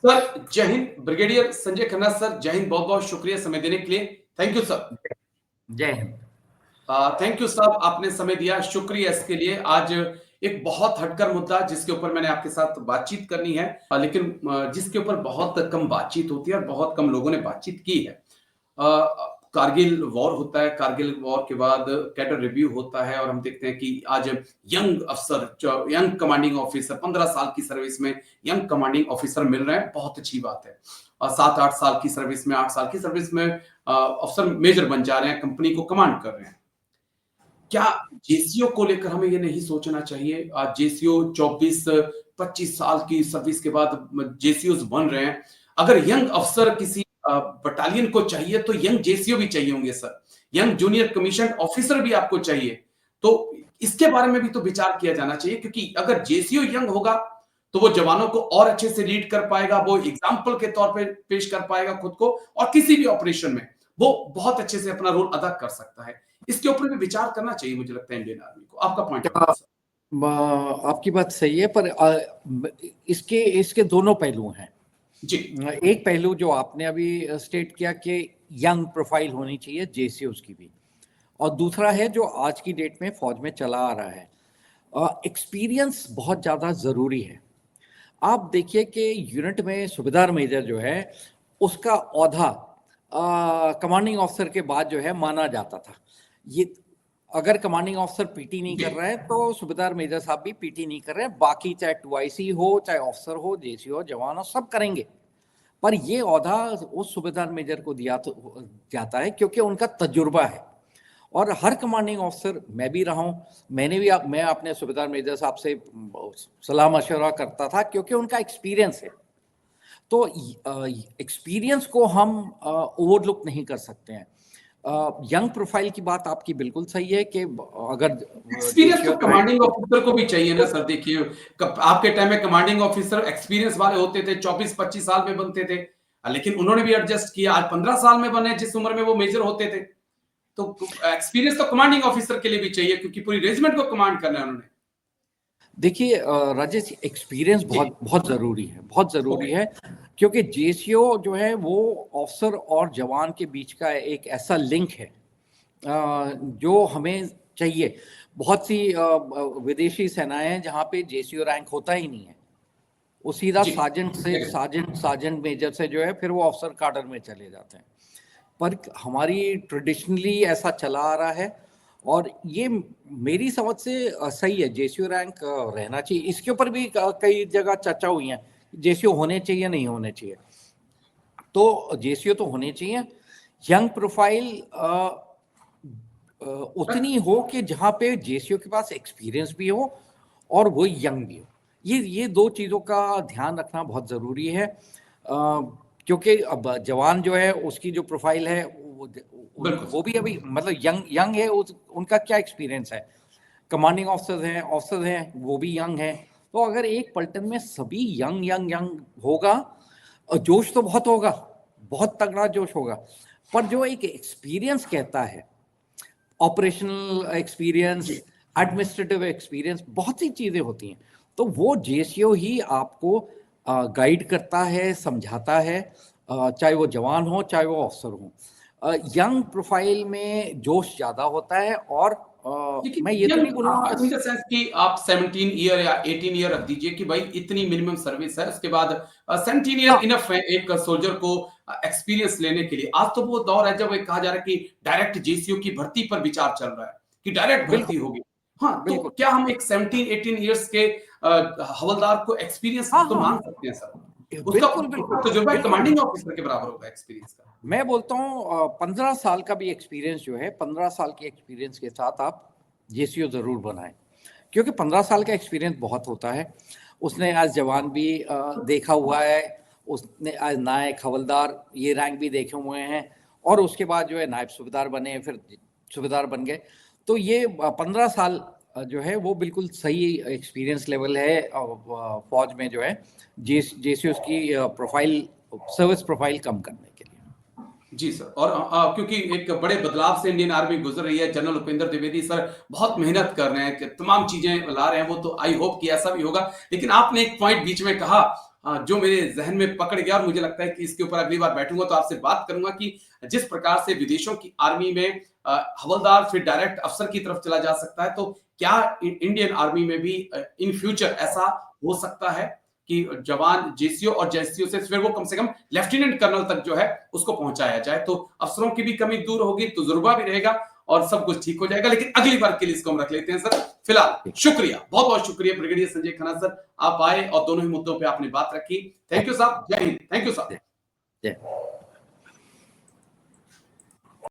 Sir जय Hind. Brigadier Sanjay Khanna sir, जय हिंद। बहुत बहुत शुक्रिया समय देने के लिए। Thank you sir. जय हिंद। थैंक यू साहब, आपने समय दिया, शुक्रिया इसके लिए। आज एक बहुत हटकर मुद्दा जिसके ऊपर मैंने आपके साथ बातचीत करनी है, लेकिन जिसके ऊपर बहुत कम बातचीत होती है और बहुत कम लोगों ने बातचीत की है। कारगिल वॉर होता है, कारगिल वॉर के बाद कैडर रिव्यू होता है और हम देखते हैं कि आज यंग अफसर, यंग कमांडिंग ऑफिसर, 15 साल की सर्विस में यंग कमांडिंग ऑफिसर मिल रहे हैं। बहुत अच्छी बात है। 7-8 साल की सर्विस में, 8 साल की सर्विस में अफसर मेजर बन जा रहे हैं, कंपनी को कमांड कर रहे हैं। क्या जेसीओ को लेकर हमें ये नहीं सोचना चाहिए? आज जेसीओ 24-25 साल की सर्विस के बाद जेसीओ बन रहे हैं। अगर यंग अफसर किसी बटालियन को चाहिए तो यंग जेसीओ भी चाहिए होंगे sir, young junior commission officer भी आपको चाहिए। तो इसके बारे में भी तो विचार किया जाना चाहिए, क्योंकि अगर जेसीओ यंग होगा तो वो जवानों को और अच्छे से लीड कर पाएगा, वो एग्जाम्पल के तौर पे पेश कर पाएगा खुद को, और किसी भी ऑपरेशन में वो बहुत अच्छे से अपना रोल अदा कर सकता है। इसके ऊपर भी विचार करना चाहिए, मुझे लगता है इंडियन आर्मी को। आपका पॉइंट ऑफ व्यू सर? आपकी बात सही है, पर इसके इसके दोनों पहलू हैं जी। एक पहलू जो आपने अभी स्टेट किया कि यंग प्रोफाइल होनी चाहिए जेसीओस की भी, और दूसरा है जो आज की डेट में फौज में चला आ रहा है, एक्सपीरियंस बहुत ज़्यादा ज़रूरी है। आप देखिए कि यूनिट में सूबेदार मेजर जो है उसका औहदा कमांडिंग ऑफिसर के बाद जो है माना जाता था। ये अगर कमांडिंग ऑफिसर पीटी नहीं कर रहा है तो सूबेदार मेजर साहब भी पीटी नहीं कर रहे हैं, बाकी चाहे 2IC हो, चाहे ऑफिसर हो, जेसीओ हो, जवान हो, सब करेंगे। पर ये औहदा उस सूबेदार मेजर को दिया तो जाता है क्योंकि उनका तजुर्बा है। और हर कमांडिंग ऑफिसर, मैं भी रहा हूँ, मैं अपने सूबेदार मेजर साहब से सलाह मशवरा करता था क्योंकि उनका एक्सपीरियंस है। तो एक्सपीरियंस को हम ओवरलुक नहीं कर सकते हैं। यंग प्रोफाइल की बात आपकी बिल्कुल सही है कि अगर एक्सपीरियंस तो कमांडिंग ऑफिसर को भी चाहिए ना सर। देखिए आपके टाइम में कमांडिंग ऑफिसर एक्सपीरियंस वाले होते थे, 24-25 साल में बनते थे, लेकिन उन्होंने भी एडजस्ट किया, आज 15 साल में बने जिस उम्र में वो मेजर होते थे। तो एक्सपीरियंस तो कमांडिंग ऑफिसर के लिए भी चाहिए, क्योंकि पूरी रेजिमेंट को कमांड करना है उन्होंने। देखिए राजेश, एक्सपीरियंस बहुत बहुत जरूरी है, बहुत जरूरी है, क्योंकि जेसीओ जो है वो ऑफिसर और जवान के बीच का एक ऐसा लिंक है जो हमें चाहिए। बहुत सी विदेशी सेनाएं हैं जहाँ पे जेसीओ रैंक होता ही नहीं है, वो सीधा सार्जेंट से सार्जेंट मेजर से जो है फिर वो ऑफिसर काडर में चले जाते हैं। पर हमारी ट्रेडिशनली ऐसा चला आ रहा है और ये मेरी समझ से सही है, जेसीओ रैंक रहना चाहिए। इसके ऊपर भी कई जगह चर्चा हुई है, जेसीओ होने चाहिए नहीं होने चाहिए। तो जेसीओ तो होने चाहिए। यंग प्रोफाइल उतनी हो कि जहाँ पे जेसीओ के पास एक्सपीरियंस भी हो और वो यंग भी हो। ये दो चीज़ों का ध्यान रखना बहुत ज़रूरी है, क्योंकि अब जवान जो है उसकी जो प्रोफाइल है वो भी अभी मतलब यंग है, उनका क्या एक्सपीरियंस है। कमांडिंग ऑफिसर हैं वो भी यंग हैं। तो अगर एक पलटन में सभी यंग यंग यंग होगा, जोश तो बहुत होगा, बहुत तगड़ा जोश होगा, पर जो एक एक्सपीरियंस कहता है, ऑपरेशनल एक्सपीरियंस, एडमिनिस्ट्रेटिव एक्सपीरियंस, बहुत सी चीज़ें होती हैं, तो वो जेसीओ ही आपको गाइड करता है, समझाता है, चाहे वो जवान हो चाहे वो ऑफिसर हो। यंग प्रोफाइल में जोश ज़्यादा होता है। और मैं ये तो नहीं बोलूँगा सेंस कि आप 17 ईयर या 18 ईयर रख दीजिए कि भाई इतनी मिनिमम सर्विस है, उसके बाद 17 ईयर इनफ है एक सोल्जर को एक्सपीरियंस लेने के लिए। आज तो वो दौर है जब कहा जा रहा है कि डायरेक्ट जेसीओ की भर्ती पर विचार चल रहा है कि डायरेक्ट भर्ती होगी। हाँ, तो क्या हम एक 17-18 ईयर्स के हवलदार को एक्सपीरियंस तो मान सकते हैं सर? उसका तजुर्बा कमांडिंग ऑफिसर के बराबर होगा एक्सपीरियंस का। मैं बोलता हूँ 15 साल का भी एक्सपीरियंस जो है, 15 साल के एक्सपीरियंस के साथ आप जेसीओ जरूर बनाएं, क्योंकि 15 साल का एक्सपीरियंस बहुत होता है। उसने आज जवान भी देखा हुआ है, उसने आज नायक हवलदार ये रैंक भी देखे हुए हैं, और उसके बाद जो है नायब सूबेदार बने, फिर सूबेदार बन गए। तो ये 15 साल जो है वो बिल्कुल सही एक्सपीरियंस लेवल है फौज में जो है जेसीओ की प्रोफाइल, सर्विस प्रोफाइल कम करने के लिए। जी सर। और क्योंकि एक बड़े बदलाव से इंडियन आर्मी गुजर रही है, जनरल उपेंद्र द्विवेदी सर बहुत मेहनत कर रहे हैं कि तमाम चीजें ला रहे हैं, वो तो आई होप कि ऐसा भी होगा। लेकिन आपने एक पॉइंट बीच में कहा, जो मेरे जहन में पकड़ गया, और मुझे लगता है कि इसके ऊपर अगली बार बैठूंगा तो आपसे बात करूंगा कि जिस प्रकार से विदेशों की आर्मी में हवलदार फिर डायरेक्ट अफसर की तरफ चला जा सकता है, तो क्या इंडियन आर्मी में भी इन फ्यूचर ऐसा हो सकता है कि जवान जेसीओ और जेसीओ से फिर वो कम से कम लेफ्टिनेंट कर्नल तक जो है उसको पहुंचाया जाए, तो अफसरों की भी कमी दूर होगी, तजुर्बा भी रहेगा और सब कुछ ठीक हो जाएगा। लेकिन अगली बार के लिए इसको हम रख लेते हैं सर। फिलहाल शुक्रिया, बहुत बहुत शुक्रिया ब्रिगेडियर संजय खन्ना सर, आप आए और दोनों ही मुद्दों पे आपने बात रखी। थैंक यू साहब, जय हिंद। थैंक यू साहब। जय